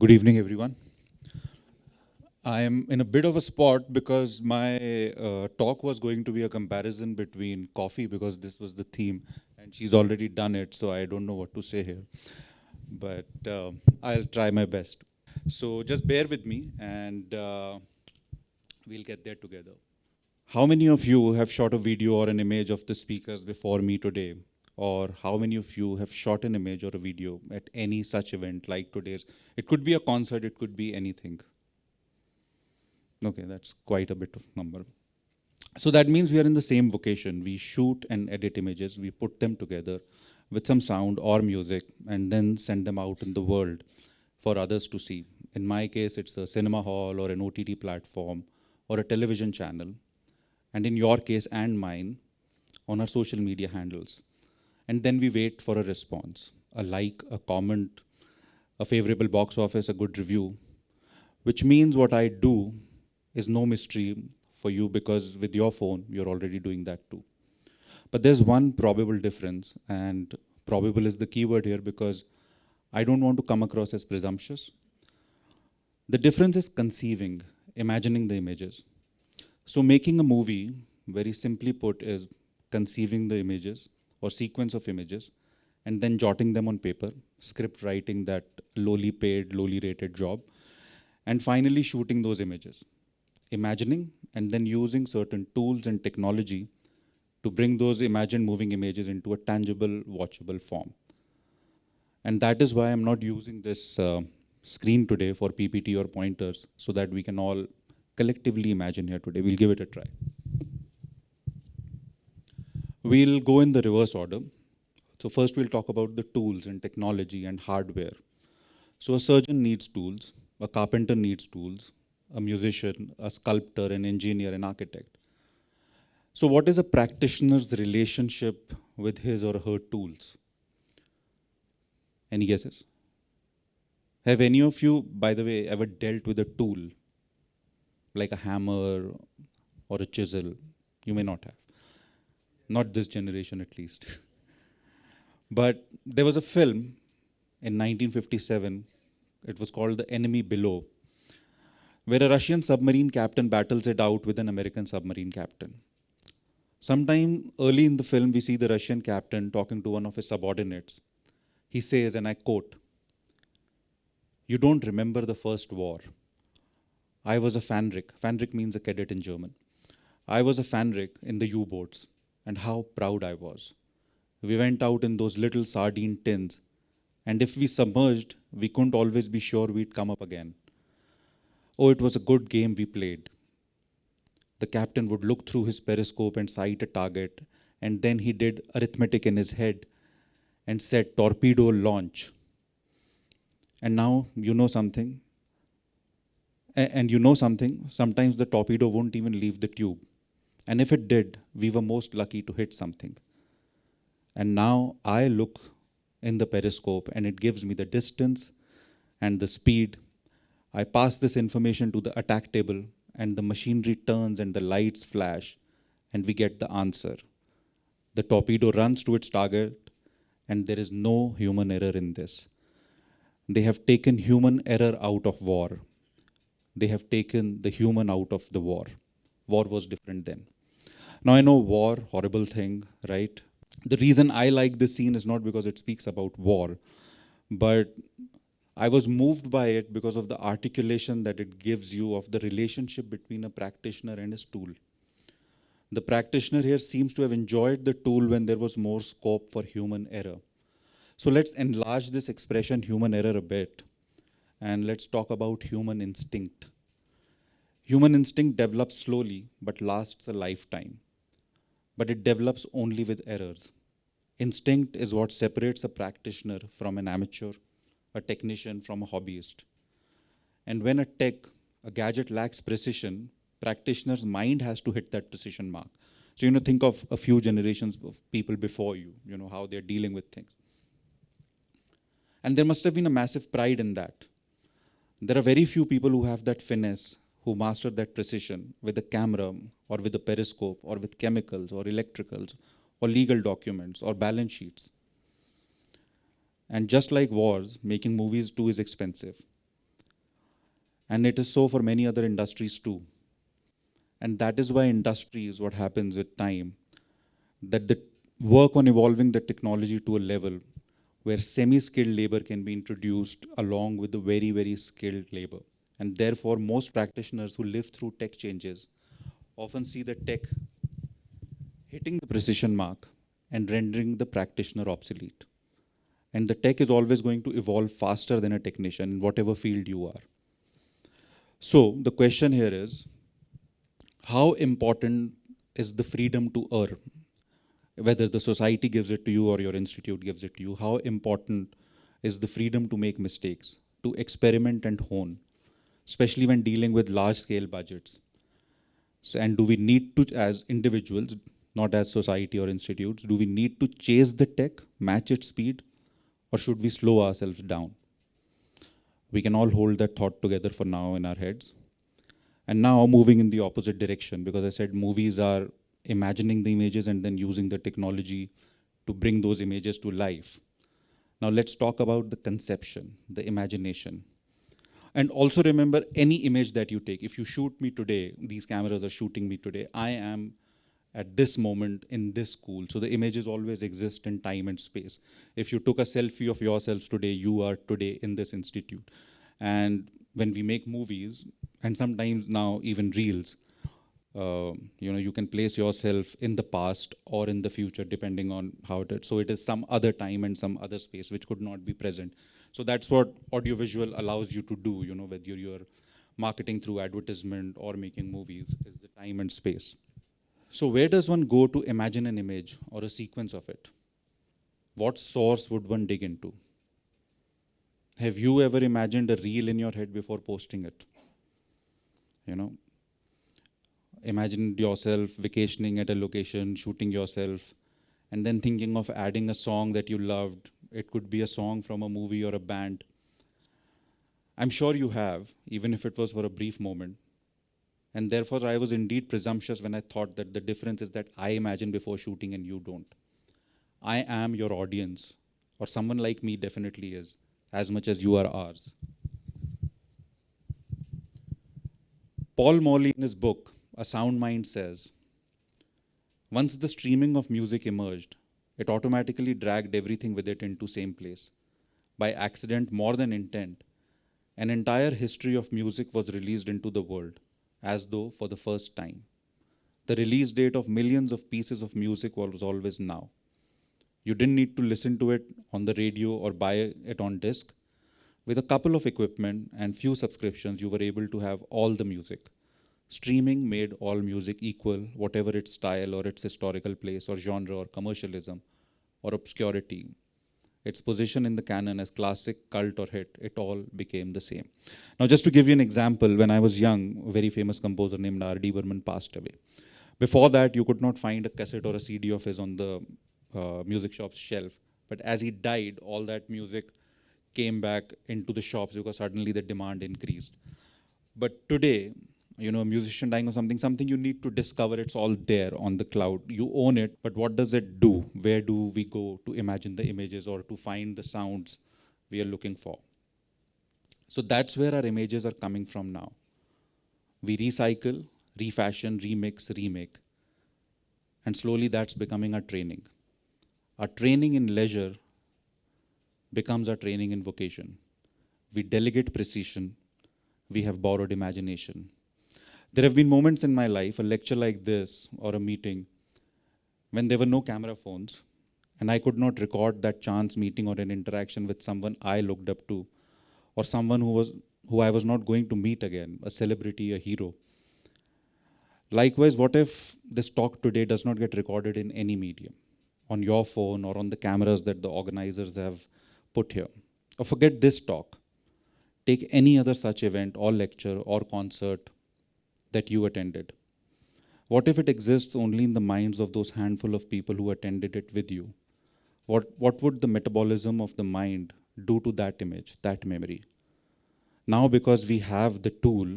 Good evening, everyone. I am in a bit of a spot because my talk was going to be a comparison between coffee because this was the theme and she's already done it, so I don't know what to say here. But I'll try my best. So just bear with me and we'll get there together. How many of you have shot a video or an image of the speakers before me today? Or how many of you have shot an image or a video at any such event like today's? It could be a concert, it could be anything. Okay, that's quite a bit of number. So that means we are in the same vocation. We shoot and edit images, we put them together with some sound or music, and then send them out in the world for others to see. In my case, it's a cinema hall or an OTT platform or a television channel. And in your case and mine, on our social media handles. And then we wait for a response, a like, a comment, a favorable box office, a good review, which means what I do is no mystery for you because with your phone, you're already doing that too. But there's one probable difference, and probable is the keyword here because I don't want to come across as presumptuous. The difference is conceiving, imagining the images. So making a movie, very simply put, is conceiving the images or sequence of images and then jotting them on paper, script writing that lowly paid, lowly rated job, and finally shooting those images. Imagining and then using certain tools and technology to bring those imagined moving images into a tangible, watchable form. And that is why I'm not using this screen today for PPT or pointers so that we can all collectively imagine here today. We'll give it a try. We'll go in the reverse order. So first we'll talk about the tools and technology and hardware. So a surgeon needs tools, a carpenter needs tools, a musician, a sculptor, an engineer, an architect. So what is a practitioner's relationship with his or her tools? Any guesses? Have any of you, by the way, ever dealt with a tool? Like a hammer or a chisel? You may not have. Not this generation at least. But there was a film in 1957, it was called The Enemy Below, where a Russian submarine captain battles it out with an American submarine captain. Sometime early in the film, we see the Russian captain talking to one of his subordinates. He says, and I quote, "You don't remember the first war. I was a Fähnrich. Fähnrich means a cadet in German. I was a Fähnrich in the U-boats, and how proud I was. We went out in those little sardine tins, and if we submerged, we couldn't always be sure we'd come up again. Oh, it was a good game we played." The captain would look through his periscope and sight a target, and then he did arithmetic in his head and said, "Torpedo launch." And now you know something. And you know something, sometimes the torpedo won't even leave the tube. And if it did, we were most lucky to hit something. And now I look in the periscope and it gives me the distance and the speed. I pass this information to the attack table and the machinery turns and the lights flash and we get the answer. The torpedo runs to its target and there is no human error in this. They have taken human error out of war. They have taken the human out of the war. War was different then. Now I know war, horrible thing, right? The reason I like this scene is not because it speaks about war, but I was moved by it because of the articulation that it gives you of the relationship between a practitioner and his tool. The practitioner here seems to have enjoyed the tool when there was more scope for human error. So let's enlarge this expression human error a bit. And let's talk about human instinct. Human instinct develops slowly, but lasts a lifetime. But it develops only with errors. Instinct is what separates a practitioner from an amateur, a technician from a hobbyist. And when a gadget lacks precision, practitioner's mind has to hit that precision mark. So, think of a few generations of people before you, how they're dealing with things. And there must have been a massive pride in that. There are very few people who have that finesse, who master that precision with a camera or with a periscope or with chemicals or electricals or legal documents or balance sheets. And just like wars, making movies too is expensive. And it is so for many other industries too. And that is why industries, what happens with time, that the work on evolving the technology to a level where semi-skilled labor can be introduced along with the very, very skilled labor. And therefore, most practitioners who live through tech changes often see the tech hitting the precision mark and rendering the practitioner obsolete. And the tech is always going to evolve faster than a technician in whatever field you are. So the question here is, how important is the freedom to err? Whether the society gives it to you or your institute gives it to you, how important is the freedom to make mistakes, to experiment and hone, especially when dealing with large scale budgets? So, and do we need to, as individuals, not as society or institutes, do we need to chase the tech, match its speed, or should we slow ourselves down? We can all hold that thought together for now in our heads. And now moving in the opposite direction, because I said movies are imagining the images and then using the technology to bring those images to life. Now let's talk about the conception, the imagination. And also remember, any image that you take, if you shoot me today, these cameras are shooting me today, I am at this moment in this school. So the images always exist in time and space. If you took a selfie of yourselves today, you are today in this institute. And when we make movies, and sometimes now even reels, you can place yourself in the past or in the future, depending on how it is. So it is some other time and some other space which could not be present. So that's what audiovisual allows you to do, whether you're marketing through advertisement or making movies, is the time and space. So where does one go to imagine an image or a sequence of it? What source would one dig into? Have you ever imagined a reel in your head before posting it? Imagine yourself vacationing at a location, shooting yourself, and then thinking of adding a song that you loved. It could be a song from a movie or a band. I'm sure you have, even if it was for a brief moment. And therefore, I was indeed presumptuous when I thought that the difference is that I imagine before shooting and you don't. I am your audience, or someone like me definitely is, as much as you are ours. Paul Morley, in his book, A Sound Mind, says, once the streaming of music emerged, it automatically dragged everything with it into same place. By accident more than intent, an entire history of music was released into the world, as though for the first time. The release date of millions of pieces of music was always now. You didn't need to listen to it on the radio or buy it on disc. With a couple of equipment and few subscriptions, you were able to have all the music. Streaming made all music equal, whatever its style or its historical place or genre or commercialism or obscurity. Its position in the canon as classic, cult, or hit, it all became the same. Now, just to give you an example, when I was young, a very famous composer named R.D. Burman passed away. Before that, you could not find a cassette or a CD of his on the music shop's shelf. But as he died, all that music came back into the shops because suddenly the demand increased. But today, a musician dying or something you need to discover, it's all there on the cloud. You own it, but what does it do? Where do we go to imagine the images or to find the sounds we are looking for? So that's where our images are coming from now. We recycle, refashion, remix, remake. And slowly that's becoming our training. Our training in leisure becomes our training in vocation. We delegate precision. We have borrowed imagination. There have been moments in my life, a lecture like this or a meeting, when there were no camera phones and I could not record that chance meeting or an interaction with someone I looked up to or someone who I was not going to meet again, a celebrity, a hero. Likewise, what if this talk today does not get recorded in any medium, on your phone or on the cameras that the organizers have put here? Or forget this talk. Take any other such event or lecture or concert that you attended. What if it exists only in the minds of those handful of people who attended it with you? What would the metabolism of the mind do to that image, that memory? Now, because we have the tool,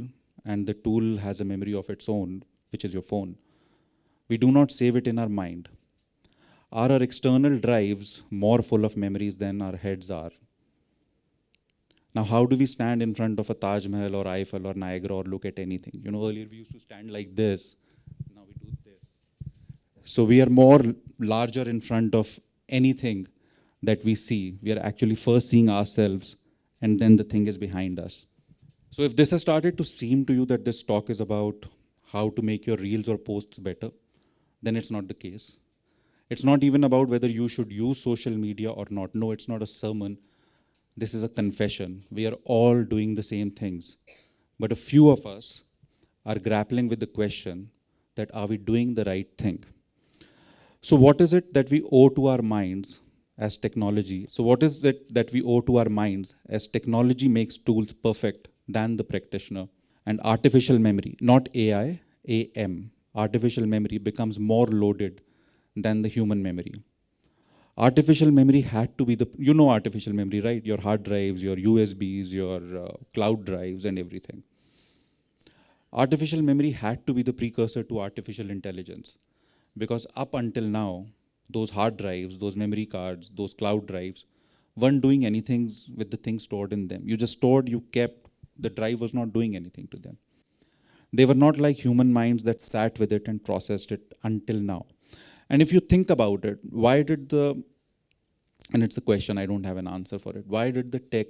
and the tool has a memory of its own, which is your phone, we do not save it in our mind. Are our external drives more full of memories than our heads are? Now, how do we stand in front of a Taj Mahal or Eiffel or Niagara or look at anything? Earlier we used to stand like this. Now we do this. So we are more larger in front of anything that we see. We are actually first seeing ourselves, and then the thing is behind us. So if this has started to seem to you that this talk is about how to make your reels or posts better, then it's not the case. It's not even about whether you should use social media or not. No, it's not a sermon. This is a confession. We are all doing the same things. But a few of us are grappling with the question that are we doing the right thing? So what is it that we owe to our minds as technology? So what is it that we owe to our minds as technology makes tools perfect than the practitioner? And artificial memory, not AI, AM, artificial memory becomes more loaded than the human memory. Artificial memory had to be artificial memory, right? Your hard drives, your USBs, your cloud drives and everything. Artificial memory had to be the precursor to artificial intelligence, because up until now, those hard drives, those memory cards, those cloud drives weren't doing anything with the things stored in them. You just stored, you kept, the drive was not doing anything to them. They were not like human minds that sat with it and processed it until now. And if you think about it, and it's a question, I don't have an answer for it, why did the tech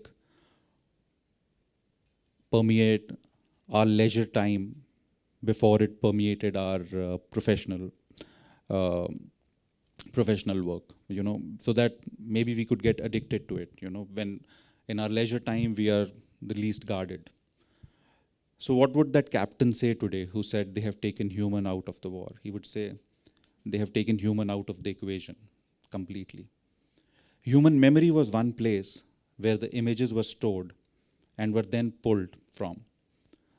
permeate our leisure time before it permeated our uh, professional work, so that maybe we could get addicted to it, when in our leisure time we are the least guarded. So what would that captain say today who said they have taken human out of the war? He would say, they have taken human out of the equation completely. Human memory was one place where the images were stored and were then pulled from,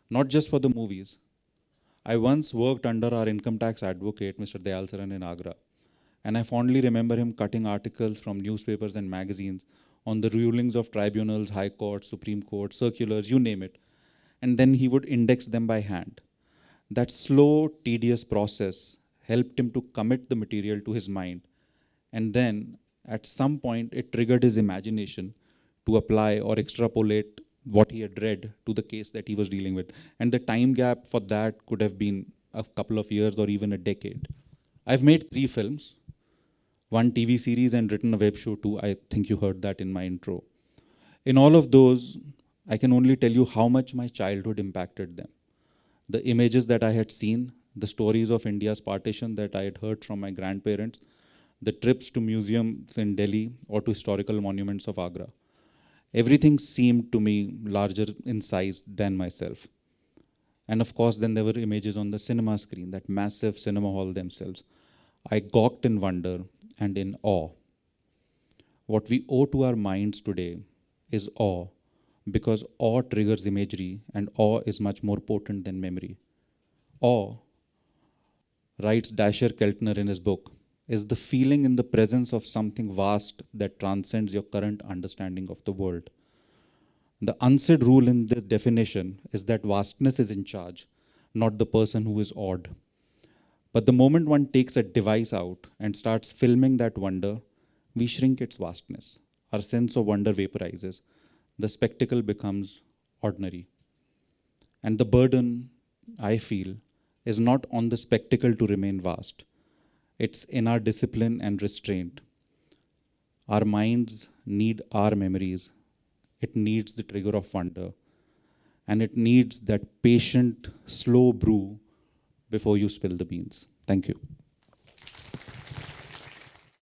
not just for the movies. I once worked under our income tax advocate, Mr. Dayal Saran in Agra, and I fondly remember him cutting articles from newspapers and magazines on the rulings of tribunals, high courts, Supreme Court, circulars, you name it, and then he would index them by hand. That slow, tedious process helped him to commit the material to his mind. And then, at some point, it triggered his imagination to apply or extrapolate what he had read to the case that he was dealing with. And the time gap for that could have been a couple of years or even a decade. I've made 3 films, 1 TV series, and written a web show too. I think you heard that in my intro. In all of those, I can only tell you how much my childhood impacted them. The images that I had seen, the stories of India's partition that I had heard from my grandparents, the trips to museums in Delhi or to historical monuments of Agra. Everything seemed to me larger in size than myself. And of course, then there were images on the cinema screen, that massive cinema hall themselves. I gawked in wonder and in awe. What we owe to our minds today is awe, because awe triggers imagery, and awe is much more potent than memory. Awe, writes Dasher Keltner in his book, is the feeling in the presence of something vast that transcends your current understanding of the world. The unsaid rule in this definition is that vastness is in charge, not the person who is awed. But the moment one takes a device out and starts filming that wonder, we shrink its vastness. Our sense of wonder vaporizes. The spectacle becomes ordinary. And the burden, I feel, is not on the spectacle to remain vast. It's in our discipline and restraint. Our minds need our memories. It needs the trigger of wonder. And it needs that patient, slow brew before you spill the beans. Thank you.